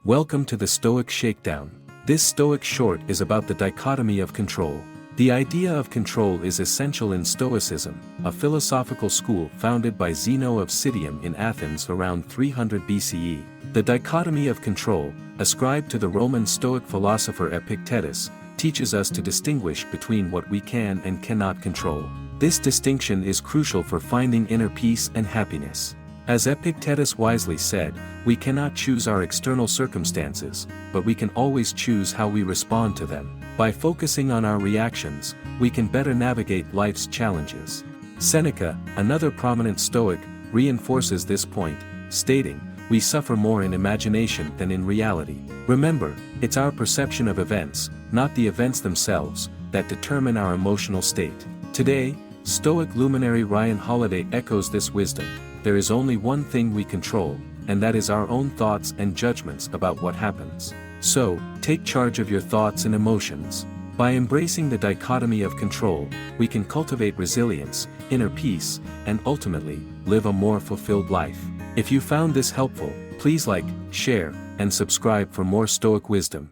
Welcome to the Stoic Shakedown. This Stoic short is about the dichotomy of control. The idea of control is essential in Stoicism, a philosophical school founded by Zeno of Citium in Athens around 300 BCE. The dichotomy of control, ascribed to the Roman Stoic philosopher Epictetus, teaches us to distinguish between what we can and cannot control. This distinction is crucial for finding inner peace and happiness. As Epictetus wisely said, we cannot choose our external circumstances, but we can always choose how we respond to them. By focusing on our reactions, we can better navigate life's challenges. Seneca, another prominent Stoic, reinforces this point, stating, "We suffer more in imagination than in reality." Remember, it's our perception of events, not the events themselves, that determine our emotional state. Today, Stoic luminary Ryan Holiday echoes this wisdom. There is only one thing we control, and that is our own thoughts and judgments about what happens. So, take charge of your thoughts and emotions. By embracing the dichotomy of control, we can cultivate resilience, inner peace, and ultimately, live a more fulfilled life. If you found this helpful, please like, share, and subscribe for more Stoic wisdom.